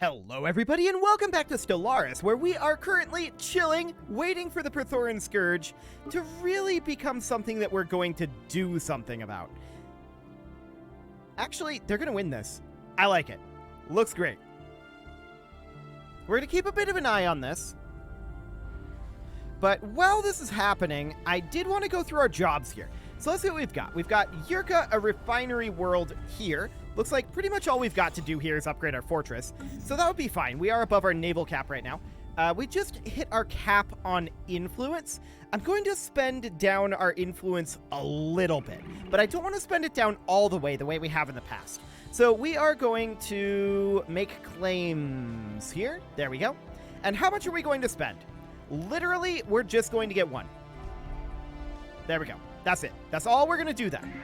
Hello everybody and welcome back to Stellaris, where we are currently chilling, waiting for the Praetorian Scourge to really become something that we're going to do something about. Actually, they're going to win this. I like it. Looks great. We're going to keep a bit of an eye on this. But while this is happening, I did want to go through our jobs here. So let's see what we've got. We've got Yurka, a refinery world here. Looks like pretty much all we've got to do here is upgrade our fortress. So that would be fine. We are above our naval cap right now. We just hit our cap on influence. I'm going to spend down our influence a little bit, but I don't want to spend it down all the way we have in the past. So we are going to make claims here. There we go. And how much are we going to spend? Literally, we're just going to get one. There we go. That's it. That's all we're going to do then.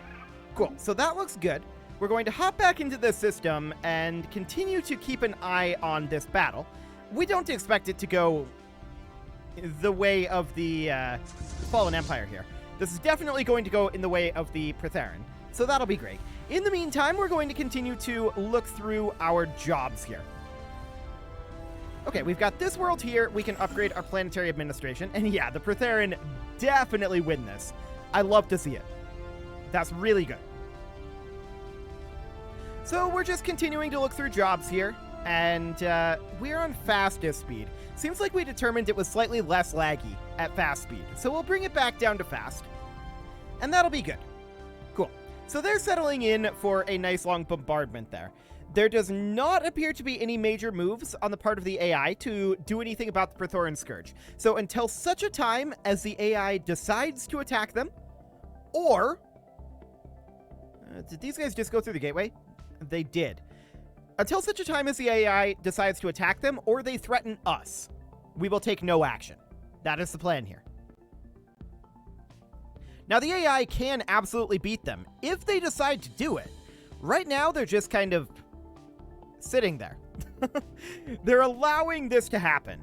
Cool. So that looks good. We're going to hop back into the system and continue to keep an eye on this battle. We don't expect it to go the way of the Fallen Empire here. This is definitely going to go in the way of the Praetorian, so that'll be great. In the meantime, we're going to continue to look through our jobs here. Okay, we've got this world here. We can upgrade our planetary administration, and yeah, the Praetorian definitely win this. I love to see it. That's really good. So we're just continuing to look through jobs here, and we're on fastest speed. Seems like we determined it was slightly less laggy at fast speed, so we'll bring it back down to fast, and that'll be good. Cool. So they're settling in for a nice long bombardment there. There does not appear to be any major moves on the part of the AI to do anything about the Praetorian Scourge. So until such a time as the AI decides to attack them, or... did these guys just go through the gateway? They did. Until such a time as the AI decides to attack them, or they threaten us, we will take no action. That is the plan here. Now, the AI can absolutely beat them if they decide to do it. Right now, they're just kind of sitting there. They're allowing this to happen.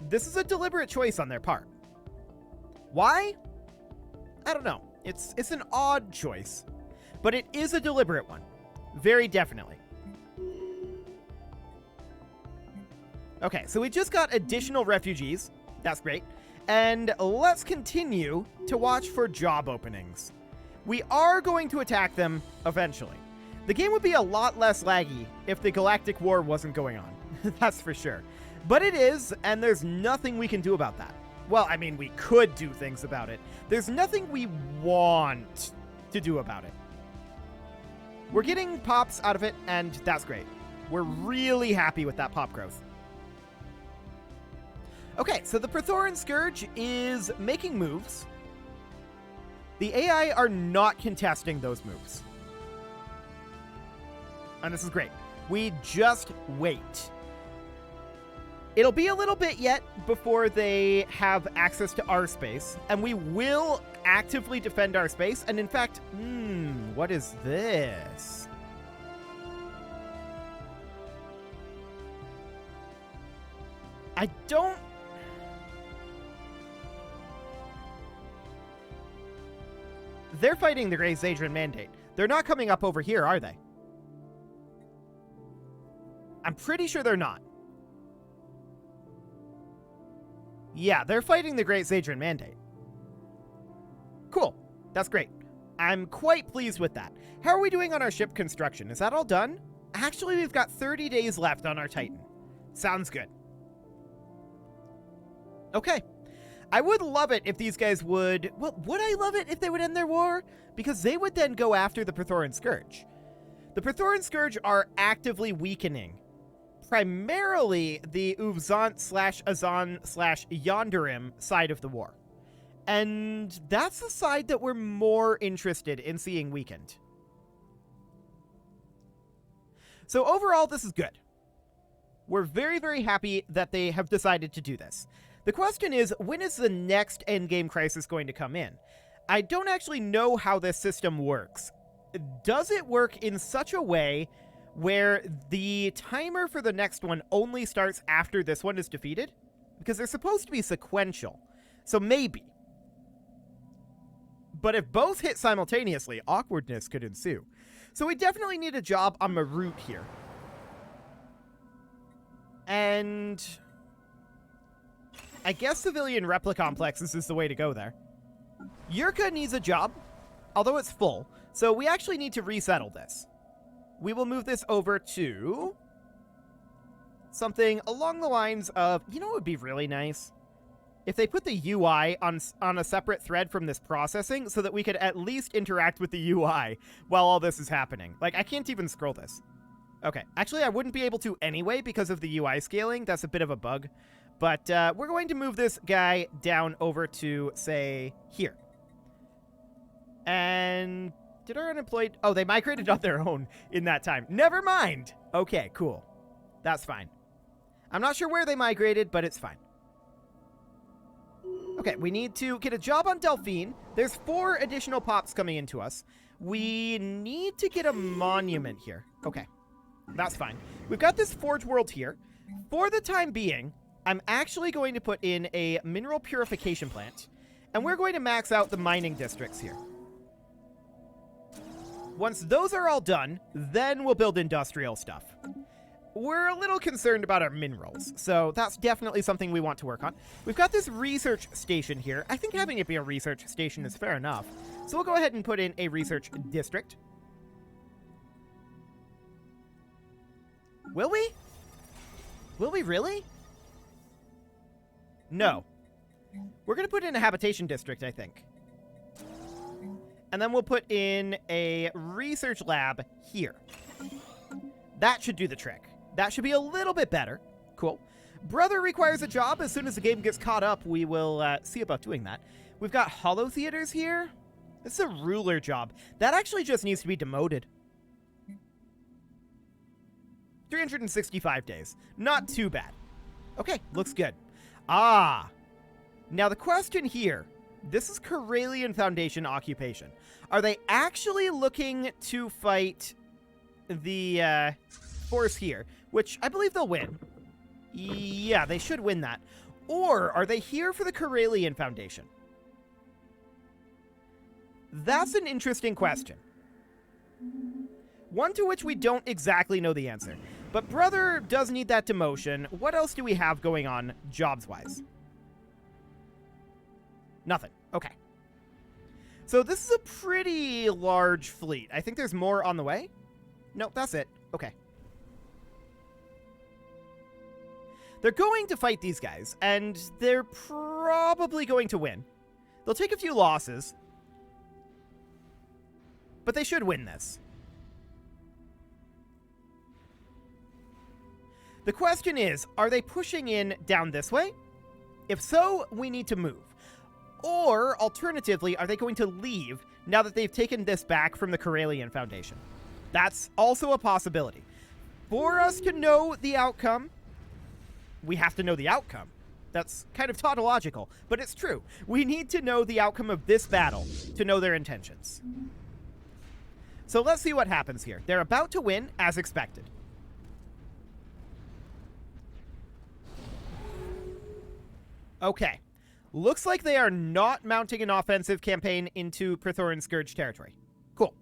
This is a deliberate choice on their part. Why? I don't know. It's an odd choice, but it is a deliberate one. Very definitely. Okay, so we just got additional refugees. That's great. And let's continue to watch for job openings. We are going to attack them eventually. The game would be a lot less laggy if the Galactic War wasn't going on. That's for sure. But it is, and there's nothing we can do about that. Well, I mean, we could do things about it. There's nothing we want to do about it. We're getting pops out of it, and that's great. We're really happy with that pop growth. Okay, so the Praetorian Scourge is making moves. The AI are not contesting those moves. And this is great. We just wait. It'll be a little bit yet before they have access to our space, and we will actively defend our space. And in fact, what is this? I don't... They're fighting the Great Zadrian Mandate. They're not coming up over here, are they? I'm pretty sure they're not. Yeah, they're fighting the Great Zadrian Mandate. Cool. That's great. I'm quite pleased with that. How are we doing on our ship construction? Is that all done? Actually, we've got 30 days left on our Titan. Sounds good. Okay. I would love it if these guys would... Well, would I love it if they would end their war? Because they would then go after the Praetorian Scourge. The Praetorian Scourge are actively weakening primarily the Uvzant/Azan/Yonderim side of the war. And that's the side that we're more interested in seeing weakened. So overall, this is good. We're very, very happy that they have decided to do this. The question is, when is the next endgame crisis going to come in? I don't actually know how this system works. Does it work in such a way where the timer for the next one only starts after this one is defeated? Because they're supposed to be sequential. So maybe. But if both hit simultaneously, awkwardness could ensue. So we definitely need a job on Marut here. And I guess civilian replicomplexes is the way to go there. Yurka needs a job, although it's full, so we actually need to resettle this. We will move this over to something along the lines of, you know what would be really nice? If they put the UI on a separate thread from this processing so that we could at least interact with the UI while all this is happening. Like, I can't even scroll this. Okay, actually I wouldn't be able to anyway because of the UI scaling. That's a bit of a bug. But we're going to move this guy down over to, say, here. And did our unemployed... Oh, they migrated on their own in that time. Never mind. Okay, cool. That's fine. I'm not sure where they migrated, but it's fine. Okay, we need to get a job on Delphine. There's 4 additional pops coming into us. We need to get a monument here. Okay, that's fine. We've got this Forge World here. For the time being, I'm actually going to put in a mineral purification plant, and we're going to max out the mining districts here. Once those are all done, then we'll build industrial stuff. We're a little concerned about our minerals, so that's definitely something we want to work on. We've got this research station here. I think having it be a research station is fair enough. So we'll go ahead and put in a research district. Will we? Will we really? No. We're going to put in a habitation district, I think. And then we'll put in a research lab here. That should do the trick. That should be a little bit better. Cool. Brother requires a job. As soon as the game gets caught up, we will see about doing that. We've got holo theaters here. This is a ruler job. That actually just needs to be demoted. 365 days. Not too bad. Okay, looks good. Ah. Now the question here, this is Karelian Foundation occupation. Are they actually looking to fight the force here, which I believe they'll win? Yeah, they should win that. Or are they here for the Karelian Foundation? That's an interesting question. One to which we don't exactly know the answer. But Brother does need that demotion. What else do we have going on jobs-wise? Nothing. Okay. So this is a pretty large fleet. I think there's more on the way. Nope, that's it. Okay. They're going to fight these guys, and they're probably going to win. They'll take a few losses, but they should win this. The question is, are they pushing in down this way? If so, we need to move. Or, alternatively, are they going to leave now that they've taken this back from the Karelian Foundation? That's also a possibility. For us to know the outcome, we have to know the outcome. That's kind of tautological, but it's true. We need to know the outcome of this battle to know their intentions. So let's see what happens here. They're about to win, as expected. Okay. Looks like they are not mounting an offensive campaign into Praethoran Scourge territory. Cool.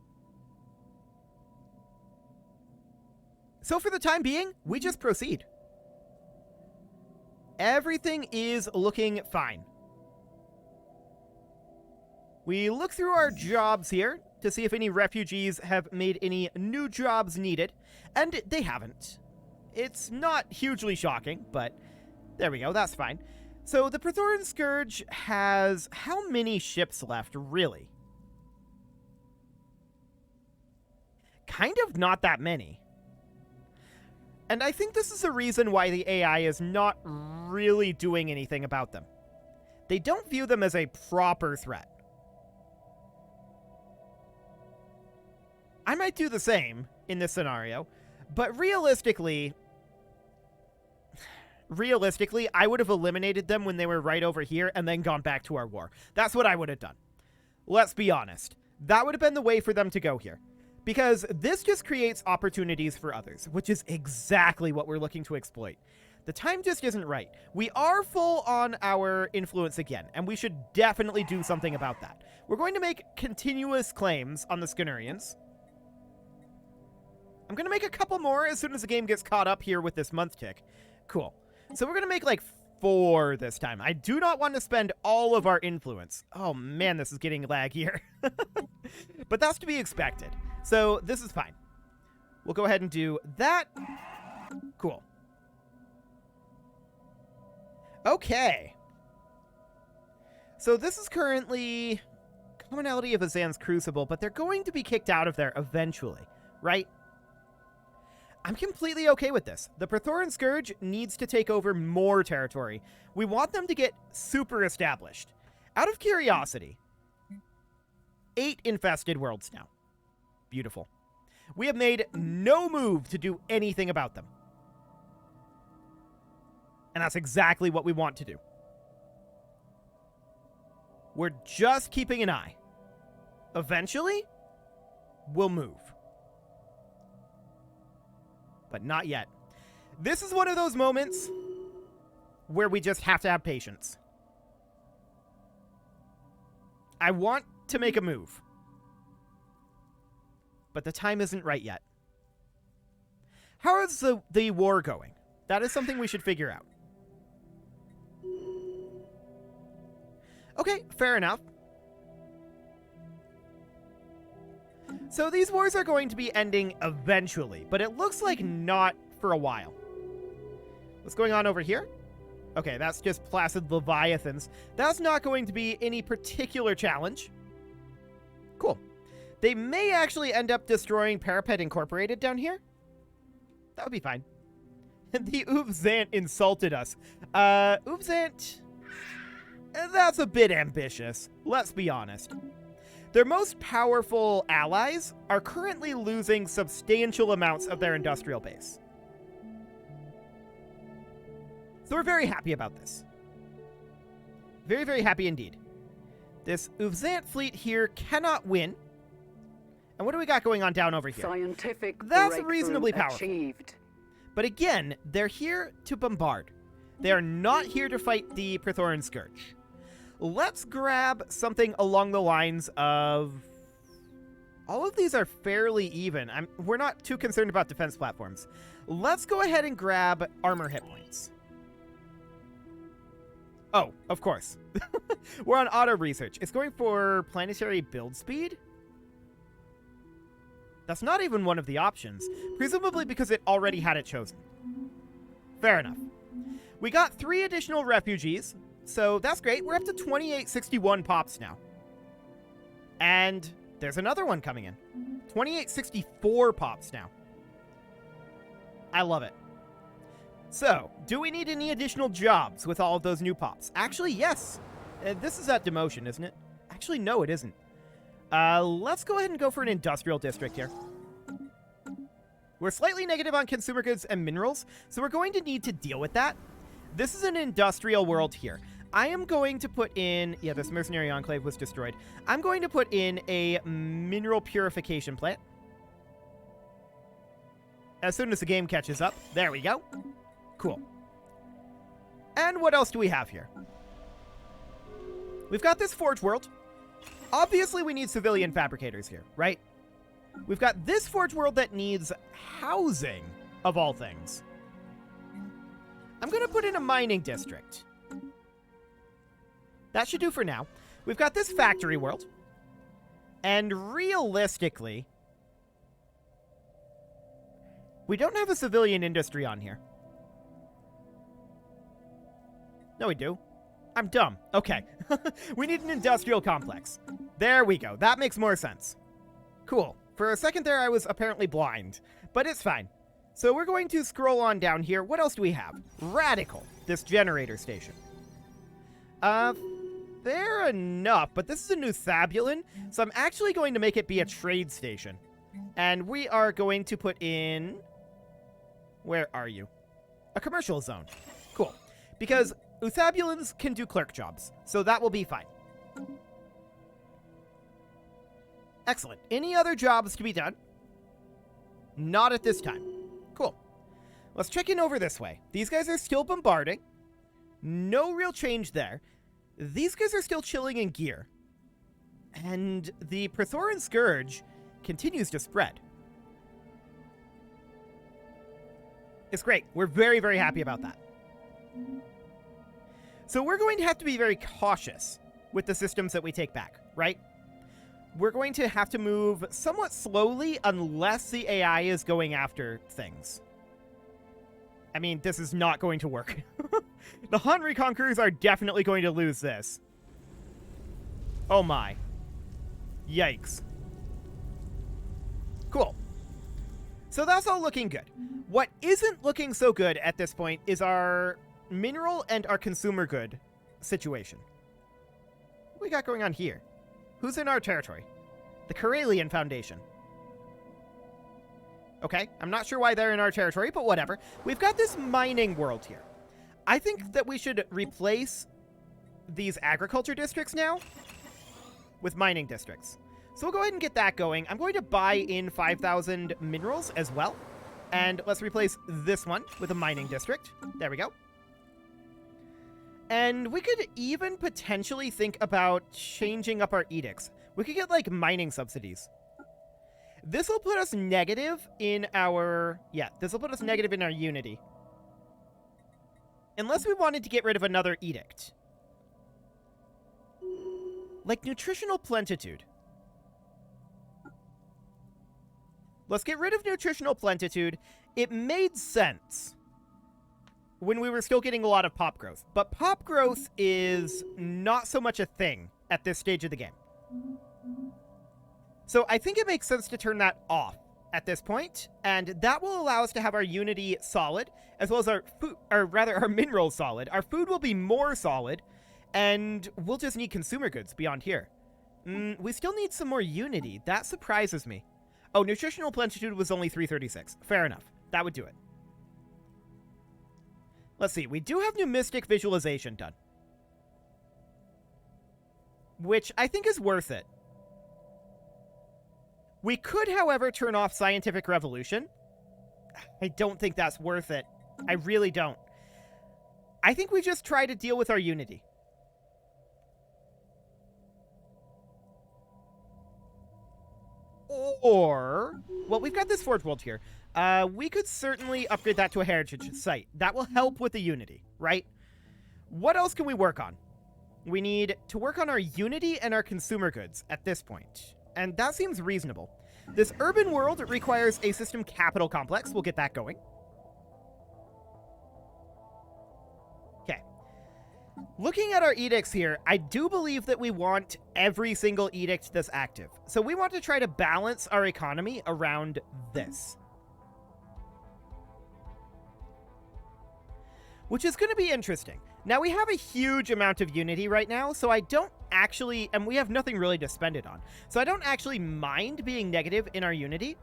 So for the time being, we just proceed. Everything is looking fine. We look through our jobs here to see if any refugees have made any new jobs needed, and they haven't. It's not hugely shocking, but there we go, that's fine. So the Praethoran Scourge has how many ships left, really? Kind of not that many. And I think this is the reason why the AI is not really doing anything about them. They don't view them as a proper threat. I might do the same in this scenario, but realistically, I would have eliminated them when they were right over here and then gone back to our war. That's what I would have done. Let's be honest. That would have been the way for them to go here. Because this just creates opportunities for others, which is exactly what we're looking to exploit. The time just isn't right. We are full on our influence again, and we should definitely do something about that. We're going to make continuous claims on the Scanurians. I'm going to make a couple more as soon as the game gets caught up here with this month tick. Cool. So we're going to make like 4 this time. I do not want to spend all of our influence. Oh man, this is getting laggier. But that's to be expected. So this is fine. We'll go ahead and do that. Cool. Okay. So this is currently commonality of Azan's Crucible, but they're going to be kicked out of there eventually, right? I'm completely okay with this. The Praethoran Scourge needs to take over more territory. We want them to get super established. Out of curiosity, 8 infested worlds now. Beautiful. We have made no move to do anything about them. And that's exactly what we want to do. We're just keeping an eye. Eventually, we'll move. But not yet. This is one of those moments where we just have to have patience. I want to make a move. But the time isn't right yet. How is the war going? That is something we should figure out. Okay, fair enough. So these wars are going to be ending eventually, but it looks like not for a while. What's going on over here? Okay, that's just placid leviathans. That's not going to be any particular challenge. Cool. They may actually end up destroying Parapet Incorporated down here. That would be fine. The Uvzant insulted us. Uvzant... That's a bit ambitious, let's be honest. Their most powerful allies are currently losing substantial amounts of their industrial base. So we're very happy about this. Very, very happy indeed. This Uvzant fleet here cannot win. And what do we got going on down over here? Scientific That's reasonably powerful. achieved. But again, they're here to bombard. They are not here to fight the Praethoran Scourge. Let's grab something along the lines of... All of these are fairly even. We're not too concerned about defense platforms. Let's go ahead and grab armor hit points. Oh, of course. We're on auto research. It's going for planetary build speed? That's not even one of the options, presumably because it already had it chosen. Fair enough. We got 3 additional refugees, so that's great. We're up to 2861 pops now. And there's another one coming in. 2864 pops now. I love it. So, do we need any additional jobs with all of those new pops? Actually, yes. This is at demotion, isn't it? Actually, no, it isn't. Let's go ahead and go for an industrial district here. We're slightly negative on consumer goods and minerals, so we're going to need to deal with that. This is an industrial world here. I am going to put in... Yeah, this mercenary enclave was destroyed. I'm going to put in a mineral purification plant. As soon as the game catches up. There we go. Cool. And what else do we have here? We've got this forge world. Obviously, we need civilian fabricators here, right? We've got this forge world that needs housing, of all things. I'm going to put in a mining district. That should do for now. We've got this factory world. And realistically, we don't have a civilian industry on here. No, we do. I'm dumb. Okay. We need an industrial complex. There we go. That makes more sense. Cool. For a second there, I was apparently blind. But it's fine. So we're going to scroll on down here. What else do we have? Radical. This generator station. Fair enough. But this is a new Thabulin. So I'm actually going to make it be a trade station. And we are going to put in... Where are you? A commercial zone. Cool. Because Uthabulans can do clerk jobs, so that will be fine. Excellent. Any other jobs to be done? Not at this time. Cool. Let's check in over this way. These guys are still bombarding. No real change there. These guys are still chilling in gear. And the Praethoran Scourge continues to spread. It's great. We're very, very happy about that. So we're going to have to be very cautious with the systems that we take back, right? We're going to have to move somewhat slowly unless the AI is going after things. I mean, this is not going to work. The Han Reconquerors are definitely going to lose this. Oh my. Yikes. Cool. So that's all looking good. What isn't looking so good at this point is our mineral and our consumer good situation. What we got going on here? Who's in our territory? The Karelian Foundation. Okay, I'm not sure why they're in our territory, but whatever. We've got this mining world here. I think that we should replace these agriculture districts now with mining districts. So we'll go ahead and get that going. I'm going to buy in 5,000 minerals as well. And let's replace this one with a mining district. There we go. And we could even potentially think about changing up our edicts. We could get, like, mining subsidies. This will put us negative in our... Yeah, this will put us negative in our unity. Unless we wanted to get rid of another edict. Like nutritional plentitude. Let's get rid of nutritional plentitude. It made sense when we were still getting a lot of pop growth. But pop growth is not so much a thing at this stage of the game. So I think it makes sense to turn that off at this point, and that will allow us to have our unity solid, as well as our food, or rather our minerals solid. Our food will be more solid, and we'll just need consumer goods beyond here. We still need some more unity. That surprises me. Oh, nutritional plentitude was only 336. Fair enough. That would do it. Let's see. We do have new mystic visualization done, which I think is worth it. We could, however, turn off scientific revolution. I don't think that's worth it. I really don't. I think we just try to deal with our unity. Or, well, we've got this Forge World here. We could certainly upgrade that to a heritage site. That will help with the unity, right? What else can we work on? We need to work on our unity and our consumer goods at this point. And that seems reasonable. This urban world requires a system capital complex. We'll get that going. Okay. Looking at our edicts here, I do believe that we want every single edict that's active. So we want to try to balance our economy around this, which is going to be interesting. Now, we have a huge amount of unity right now, so I don't actually, and we have nothing really to spend it on, so I don't actually mind being negative in our unity.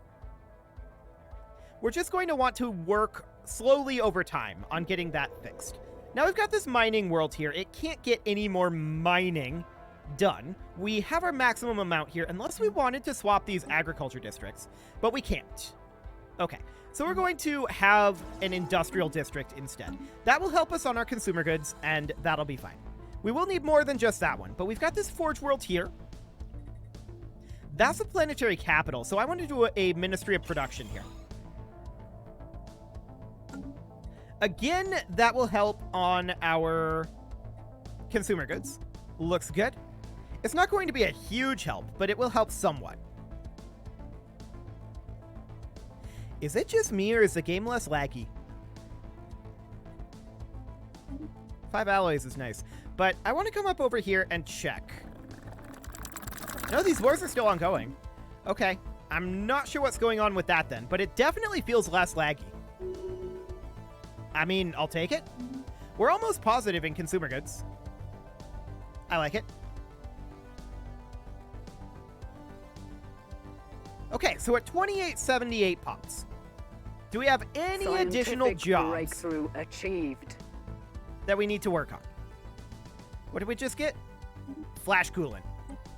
We're just going to want to work slowly over time on getting that fixed. Now, we've got this mining world here. It can't get any more mining done. We have our maximum amount here, unless we wanted to swap these agriculture districts, but we can't. Okay. So we're going to have an industrial district instead. That will help us on our consumer goods, and that'll be fine. We will need more than just that one, but we've got this Forge World here. That's a planetary capital, so I want to do a Ministry of Production here. Again, that will help on our consumer goods. Looks good. It's not going to be a huge help, but it will help somewhat. Is it just me, or is the game less laggy? 5 alloys is nice, but I want to come up over here and check. No, these wars are still ongoing. Okay, I'm not sure what's going on with that then, but it definitely feels less laggy. I mean, I'll take it. We're almost positive in consumer goods. I like it. Okay, so at 2878 pops. Do we have any additional jobs breakthrough achieved that we need to work on? What did we just get? Flash coolant.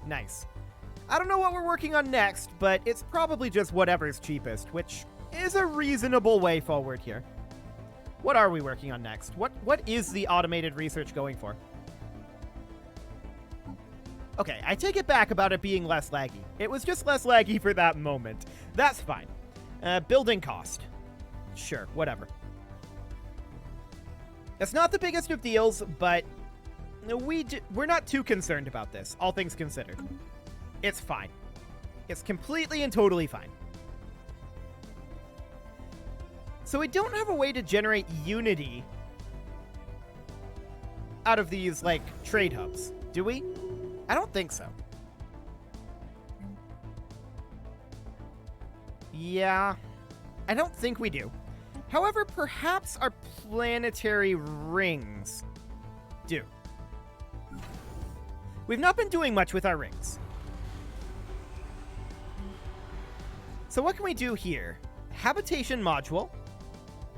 Nice. I don't know what we're working on next, but it's probably just whatever's cheapest, which is a reasonable way forward here. What are we working on next? What is the automated research going for? Okay, I take it back about it being less laggy. It was just less laggy for that moment. That's fine. Building cost. Sure, whatever. It's not the biggest of deals, but we're not too concerned about this, all things considered. It's fine. It's completely and totally fine. So we don't have a way to generate unity out of these, like, trade hubs, do we? I don't think so. Yeah, I don't think we do. However, perhaps our planetary rings do. We've not been doing much with our rings. So what can we do here? Habitation module,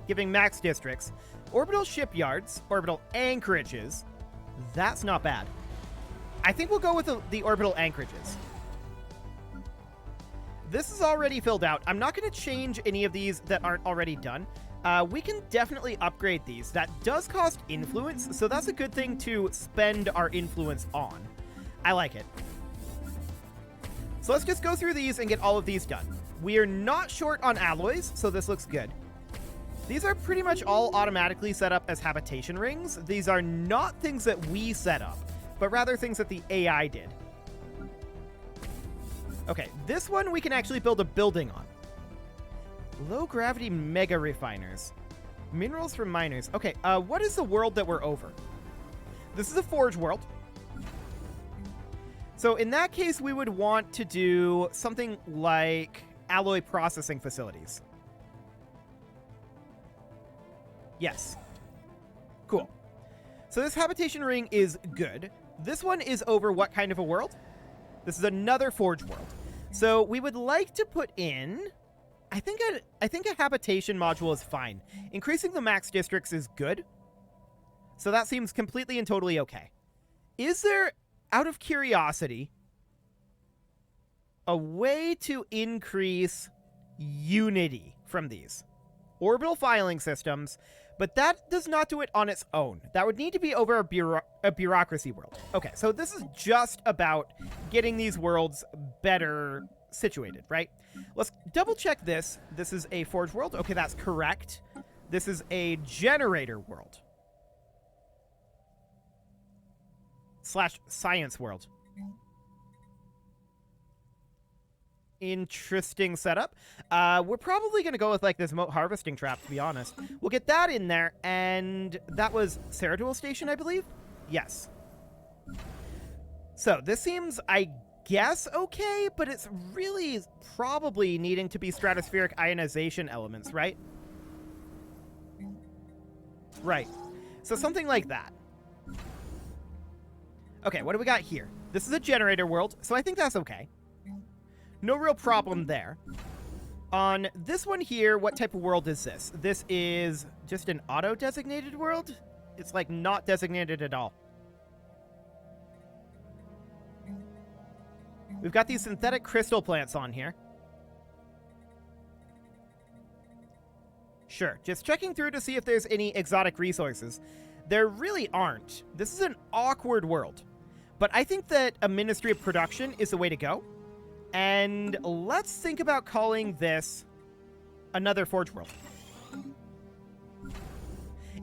giving max districts, orbital shipyards, orbital anchorages. That's not bad. I think we'll go with the orbital anchorages. This is already filled out. I'm not going to change any of these that aren't already done. We can definitely upgrade these. That does cost influence, so that's a good thing to spend our influence on. I like it. So let's just go through these and get all of these done. We are not short on alloys, so this looks good. These are pretty much all automatically set up as habitation rings. These are not things that we set up, but rather things that the AI did. Okay, this one we can actually build a building on. Low gravity mega refiners. Minerals from miners. Okay, what is the world that we're over? This is a forge world. So in that case, we would want to do something like alloy processing facilities. Yes. Cool. So this habitation ring is good. This one is over what kind of a world? This is another forge world. So we would like to put in, I think a habitation module is fine. Increasing the max districts is good. So that seems completely and totally okay. Is there, out of curiosity, a way to increase unity from these? Orbital filing systems, but that does not do it on its own. That would need to be over a bureaucracy world. Okay, so this is just about getting these worlds better situated, right? Let's double check this. This is a forge world. Okay, that's correct. This is a generator world. / science world. Interesting setup. We're probably going to go with like this moat harvesting trap, to be honest. We'll get that in there, and that was Ceradual Station, I believe? Yes. So this seems, I guess, okay, but it's really probably needing to be stratospheric ionization elements, right? Right. So something like that. Okay, what do we got here? This is a generator world, so I think that's okay. No real problem there. On this one here, what type of world is this? This is just an auto-designated world? It's like not designated at all. We've got these synthetic crystal plants on here. Sure, just checking through to see if there's any exotic resources. There really aren't. This is an awkward world. But I think that a Ministry of Production is the way to go. And let's think about calling this another Forge World.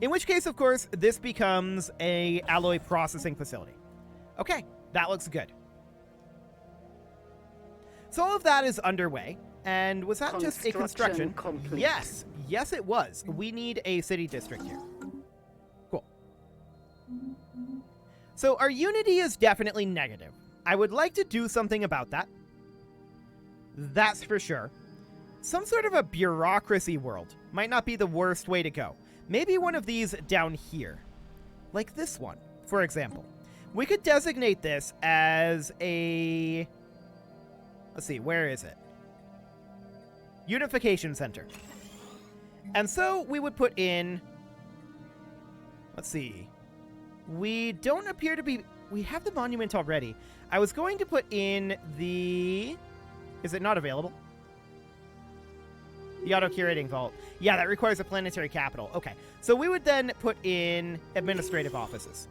In which case, of course, this becomes a alloy processing facility. Okay, that looks good. So all of that is underway. And was that just a construction? Complete. Yes. Yes, it was. We need a city district here. Cool. So our unity is definitely negative. I would like to do something about that. That's for sure. Some sort of a bureaucracy world might not be the worst way to go. Maybe one of these down here. Like this one, for example. We could designate this as a... Let's see, where is it? Unification Center. And so we would put in... Let's see. We don't appear to be... We have the monument already. I was going to put in the... Is it not available? The auto-curating vault. Yeah, that requires a planetary capital. Okay. So we would then put in administrative offices.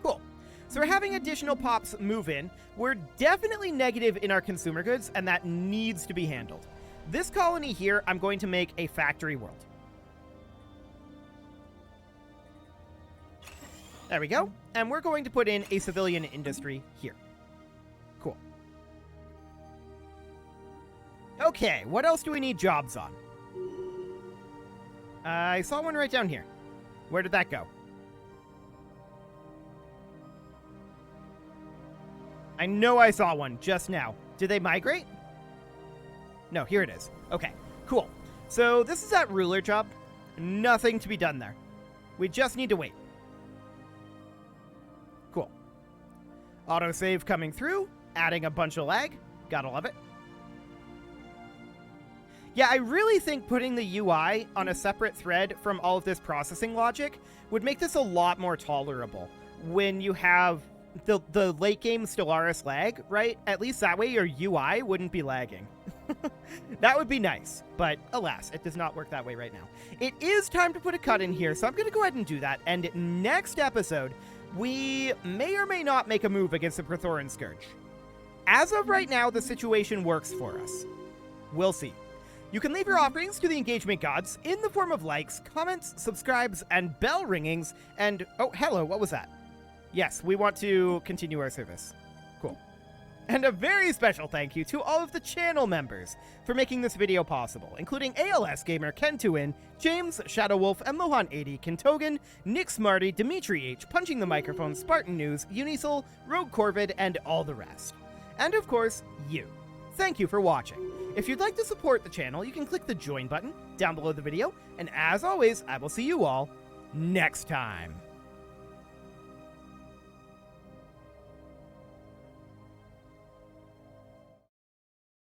Cool. So we're having additional pops move in. We're definitely negative in our consumer goods, and that needs to be handled. This colony here, I'm going to make a factory world. There we go. And we're going to put in a civilian industry here. Cool. Okay, what else do we need jobs on? I saw one right down here. Where did that go? I know I saw one just now. Did they migrate? No, here it is. Okay, cool. So this is that ruler job. Nothing to be done there. We just need to wait. Cool. Autosave coming through, adding a bunch of lag. Gotta love it. Yeah, I really think putting the UI on a separate thread from all of this processing logic would make this a lot more tolerable when you have the late game Stellaris lag, right? At least that way your UI wouldn't be lagging. That would be nice, but alas, it does not work that way right now. It is time to put a cut in here, so I'm going to go ahead and do that, and next episode, we may or may not make a move against the Prothoran Scourge. As of right now, the situation works for us. We'll see. You can leave your offerings to the engagement gods in the form of likes, comments, subscribes, and bell ringings, and oh, hello, what was that? Yes, we want to continue our service. Cool. And a very special thank you to all of the channel members for making this video possible, including ALS Gamer, Kentuin, James, Shadowwolf, and Lohan80, Kentogan, Nick Smarty, Dimitri H, Punching the Microphone, Spartan News, Unisol, Rogue Corvid, and all the rest. And of course, you. Thank you for watching. If you'd like to support the channel, you can click the join button down below the video, and as always, I will see you all next time.